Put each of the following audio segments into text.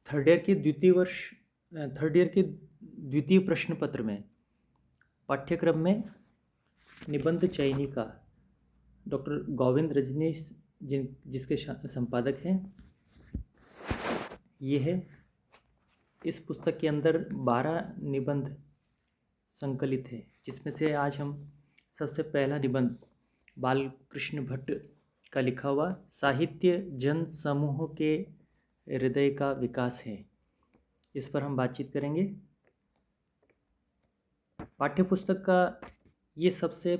Third year के द्वितीय प्रश्न पत्र में पाठ्यक्रम में निबंध चयनिका डॉक्टर गोविंद रजनीश जिसके संपादक हैं, ये है। इस पुस्तक के अंदर 12 निबंध संकलित है, जिसमें से आज हम सबसे पहला निबंध बालकृष्ण भट्ट का लिखा हुआ साहित्य जन समूह के हृदय का विकास है, इस पर हम बातचीत करेंगे। पाठ्यपुस्तक का ये सबसे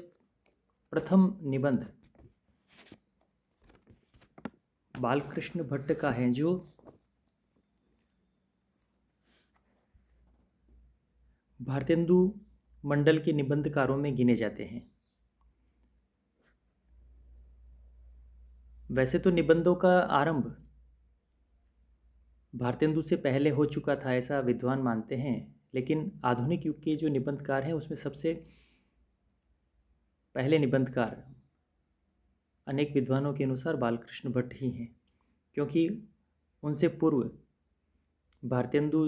प्रथम निबंध बालकृष्ण भट्ट का है, जो भारतेंदु मंडल के निबंधकारों में गिने जाते हैं। वैसे तो निबंधों का आरंभ भारतेंदु से पहले हो चुका था, ऐसा विद्वान मानते हैं, लेकिन आधुनिक युग के जो निबंधकार हैं उसमें सबसे पहले निबंधकार अनेक विद्वानों के अनुसार बालकृष्ण भट्ट ही हैं, क्योंकि उनसे पूर्व भारतेंदु,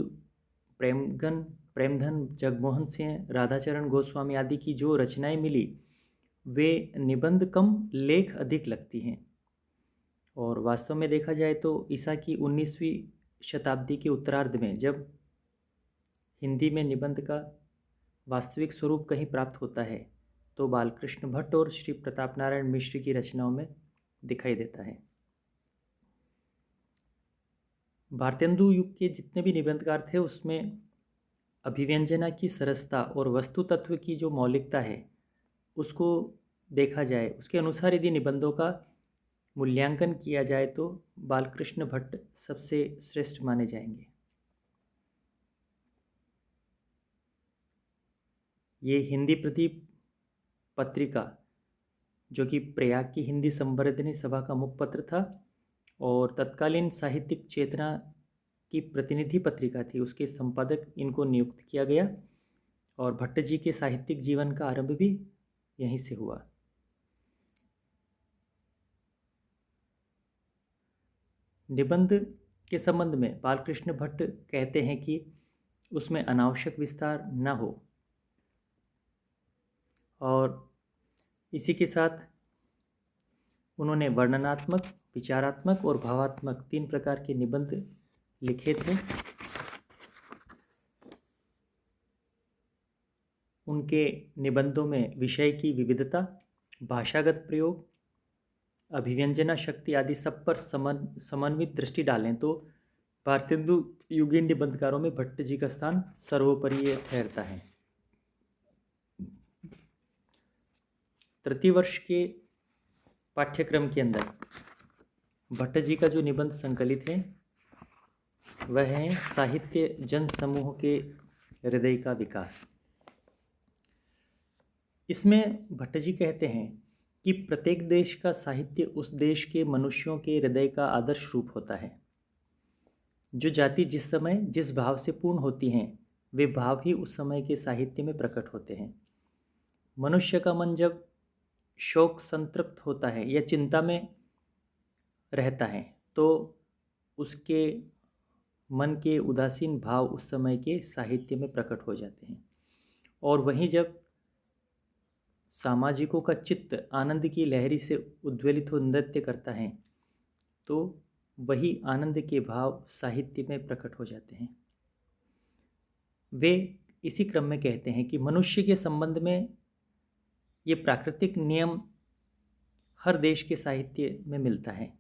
प्रेमधन, जगमोहन सिंह, राधाचरण गोस्वामी आदि की जो रचनाएं मिली वे निबंध कम लेख अधिक लगती हैं। और वास्तव में देखा जाए तो ईसा की 19वीं शताब्दी के उत्तरार्ध में जब हिंदी में निबंध का वास्तविक स्वरूप कहीं प्राप्त होता है तो बालकृष्ण भट्ट और श्री प्रताप नारायण मिश्र की रचनाओं में दिखाई देता है। भारतेंदु युग के जितने भी निबंधकार थे उसमें अभिव्यंजना की सरसता और वस्तु तत्व की जो मौलिकता है उसको देखा जाए, उसके अनुसार यदि निबंधों का मूल्यांकन किया जाए तो बालकृष्ण भट्ट सबसे श्रेष्ठ माने जाएंगे। ये हिंदी प्रदीप पत्रिका, जो कि प्रयाग की हिंदी संवर्धनी सभा का मुखपत्र था और तत्कालीन साहित्यिक चेतना की प्रतिनिधि पत्रिका थी, उसके संपादक इनको नियुक्त किया गया और भट्ट जी के साहित्यिक जीवन का आरंभ भी यहीं से हुआ। निबंध के संबंध में बालकृष्ण भट्ट कहते हैं कि उसमें अनावश्यक विस्तार न हो और इसी के साथ उन्होंने वर्णनात्मक, विचारात्मक और भावात्मक 3 प्रकार के निबंध लिखे थे। उनके निबंधों में विषय की विविधता, भाषागत प्रयोग, अभिव्यंजना शक्ति आदि सब पर समन्वित दृष्टि डालें तो भारतेंदु युगीन निबंधकारों में भट्ट जी का स्थान सर्वोपरि ठहरता है। तृतीय वर्ष के पाठ्यक्रम के अंदर भट्ट जी का जो निबंध संकलित है वह है साहित्य जन समूह के हृदय का विकास। इसमें भट्ट जी कहते हैं कि प्रत्येक देश का साहित्य उस देश के मनुष्यों के हृदय का आदर्श रूप होता है। जो जाति जिस समय जिस भाव से पूर्ण होती हैं वे भाव ही उस समय के साहित्य में प्रकट होते हैं। मनुष्य का मन जब शोक संतृप्त होता है या चिंता में रहता है तो उसके मन के उदासीन भाव उस समय के साहित्य में प्रकट हो जाते हैं। और वहीं जब सामाजिकों का चित्त आनंद की लहरी से उद्वेलित हो नृत्य करता है तो वही आनंद के भाव साहित्य में प्रकट हो जाते हैं। वे इसी क्रम में कहते हैं कि मनुष्य के संबंध में ये प्राकृतिक नियम हर देश के साहित्य में मिलता है,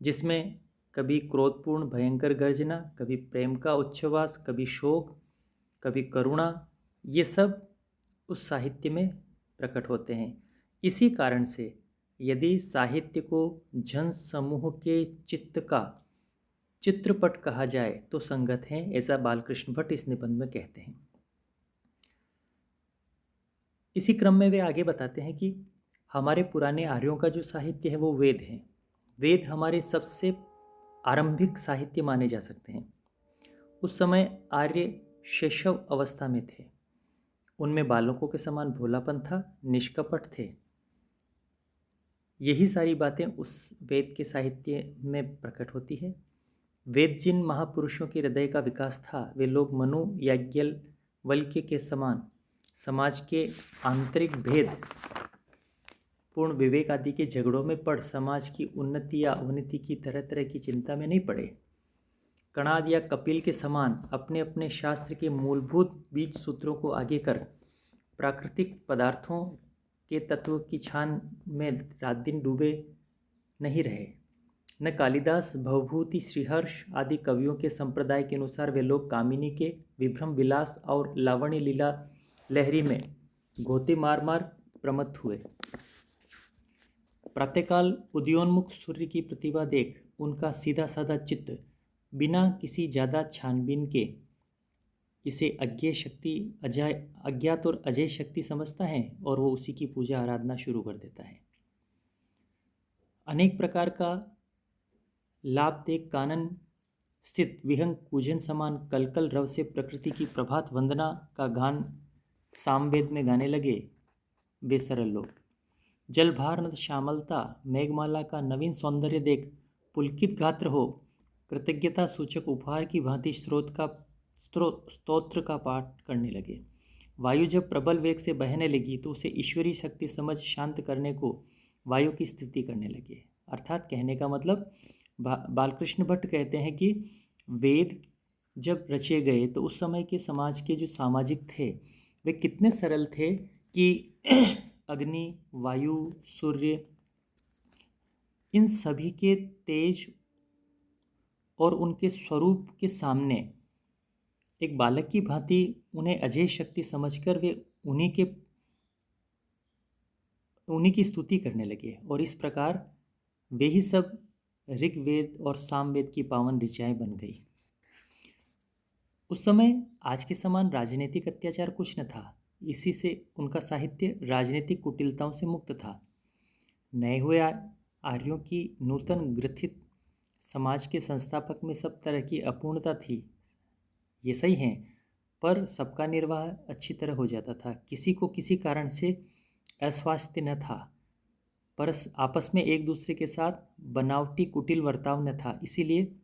जिसमें कभी क्रोधपूर्ण भयंकर गर्जना, कभी प्रेम का उच्छ्वास, कभी शोक, कभी करुणा, ये सब उस साहित्य में प्रकट होते हैं। इसी कारण से यदि साहित्य को जन समूह के चित्त का चित्रपट कहा जाए तो संगत है, ऐसा बालकृष्ण भट्ट इस निबंध में कहते हैं। इसी क्रम में वे आगे बताते हैं कि हमारे पुराने आर्यों का जो साहित्य है वो वेद है। वेद हमारे सबसे आरंभिक साहित्य माने जा सकते हैं। उस समय आर्य शैशव अवस्था में थे, उनमें बालकों के समान भोलापन था, निष्कपट थे। यही सारी बातें उस वेद के साहित्य में प्रकट होती है वेद जिन महापुरुषों के हृदय का विकास था वे लोग मनु याज्ञवल्क्य के समान समाज के आंतरिक भेद पूर्ण विवेक आदि के झगड़ों में पड़ समाज की उन्नति या अवनति की तरह तरह की चिंता में नहीं पड़े। कणाद या कपिल के समान अपने अपने शास्त्र के मूलभूत बीज सूत्रों को आगे कर प्राकृतिक पदार्थों के तत्व की छान में रात दिन डूबे नहीं रहे। न कालिदास, भवभूति, श्रीहर्ष आदि कवियों के संप्रदाय के अनुसार वे लोग कामिनी के विभ्रम विलास और लावण्य लीला लहरी में गोते मार मार प्रमत्त हुए। प्रातःकाल उदयोन्मुख सूर्य की प्रतिभा देख उनका सीधा साधा चित्त बिना किसी ज़्यादा छानबीन के इसे अज्ञात और अजय शक्ति समझता है और वो उसी की पूजा आराधना शुरू कर देता है। अनेक प्रकार का लाभ देख कानन स्थित विहंग कूजन समान कलकल रव से प्रकृति की प्रभात वंदना का गान सामवेद में गाने लगे वे सरल लोग। जलभार श्यामलता मेघमाला का नवीन सौंदर्य देख पुलकित गात्र हो कृतज्ञता सूचक उपहार की भांति स्तोत्र का पाठ करने लगे। वायु जब प्रबल वेग से बहने लगी तो उसे ईश्वरीय शक्ति समझ शांत करने को वायु की स्थिति करने लगे। अर्थात कहने का मतलब बालकृष्ण भट्ट कहते हैं कि वेद जब रचे गए तो उस समय के समाज के जो सामाजिक थे वे कितने सरल थे कि अग्नि, वायु, सूर्य इन सभी के तेज और उनके स्वरूप के सामने एक बालक की भांति उन्हें अजय शक्ति समझकर वे उन्हीं की स्तुति करने लगे और इस प्रकार वे ही सब ऋग्वेद और सामवेद की पावन ऋचाएं बन गई। उस समय आज के समान राजनीतिक अत्याचार कुछ न था, इसी से उनका साहित्य राजनीतिक कुटिलताओं से मुक्त था। नए हुए आर्यों की नूतन ग्रथित समाज के संस्थापक में सब तरह की अपूर्णता थी, ये सही है, पर सबका निर्वाह अच्छी तरह हो जाता था। किसी को किसी कारण से अस्वास्थ्य न था, पर आपस में एक दूसरे के साथ बनावटी कुटिल वर्ताव न था। इसीलिए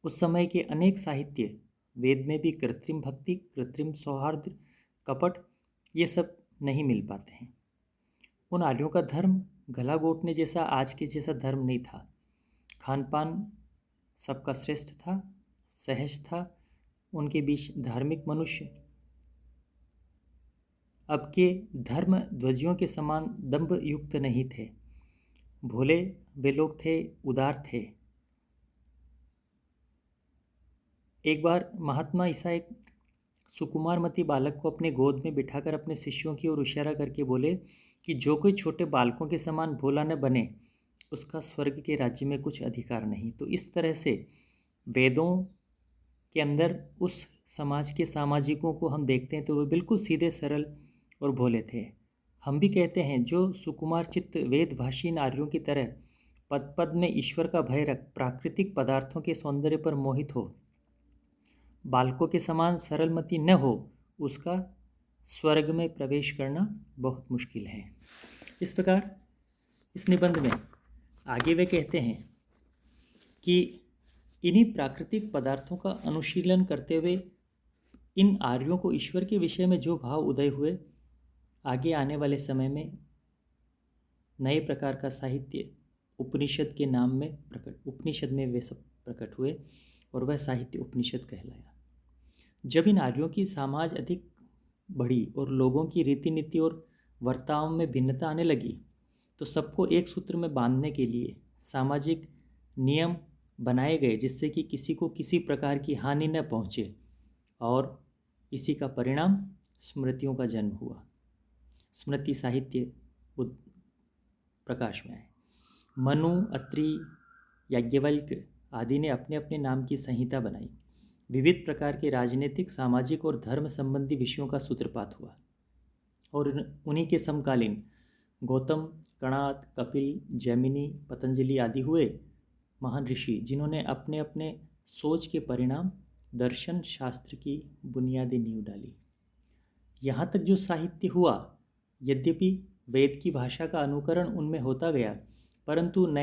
उस समय के अनेक साहित्य वेद में भी कृत्रिम भक्ति, कृत्रिम सौहार्द, कपट ये सब नहीं मिल पाते हैं। उन आर्यों का धर्म गला घोटने जैसा आज के जैसा धर्म नहीं था। खान पान सबका श्रेष्ठ था, सहज था। उनके बीच धार्मिक मनुष्य अब के धर्म ध्वजियों के समान दंभ युक्त नहीं थे। भोले वे लोग थे, उदार थे। एक बार महात्मा ईसा एक सुकुमारमती बालक को अपने गोद में बिठाकर अपने शिष्यों की ओर इशारा करके बोले कि जो कोई छोटे बालकों के समान भोला न बने उसका स्वर्ग के राज्य में कुछ अधिकार नहीं। तो इस तरह से वेदों के अंदर उस समाज के सामाजिकों को हम देखते हैं तो वे बिल्कुल सीधे सरल और भोले थे। हम भी कहते हैं जो सुकुमार चित्त वेद भाषी नारियों की तरह पद पद में ईश्वर का भय रख प्राकृतिक पदार्थों के सौंदर्य पर मोहित हो, बालकों के समान सरलमती न हो, उसका स्वर्ग में प्रवेश करना बहुत मुश्किल है। इस प्रकार इस निबंध में आगे वे कहते हैं कि इन्हीं प्राकृतिक पदार्थों का अनुशीलन करते हुए इन आर्यों को ईश्वर के विषय में जो भाव उदय हुए, आगे आने वाले समय में नए प्रकार का साहित्य उपनिषद के नाम में उपनिषद में वे सब प्रकट हुए और वह साहित्य उपनिषद कहलाया। जब इन आर्यों की समाज अधिक बढ़ी और लोगों की रीति नीति और वर्ताव में भिन्नता आने लगी तो सबको एक सूत्र में बांधने के लिए सामाजिक नियम बनाए गए जिससे कि किसी को किसी प्रकार की हानि न पहुँचे, और इसी का परिणाम स्मृतियों का जन्म हुआ। स्मृति साहित्य प्रकाश में आए। मनु, अत्रि, याज्ञवल्क्य आदि ने अपने अपने नाम की संहिता बनाई। विविध प्रकार के राजनीतिक, सामाजिक और धर्म संबंधी विषयों का सूत्रपात हुआ और उन्हीं के समकालीन गौतम, कणाद, कपिल, जैमिनी, पतंजलि आदि हुए महान ऋषि जिन्होंने अपने अपने सोच के परिणाम दर्शन शास्त्र की बुनियादी नींव डाली। यहाँ तक जो साहित्य हुआ, यद्यपि वेद की भाषा का अनुकरण उनमें होता गया, परंतु नए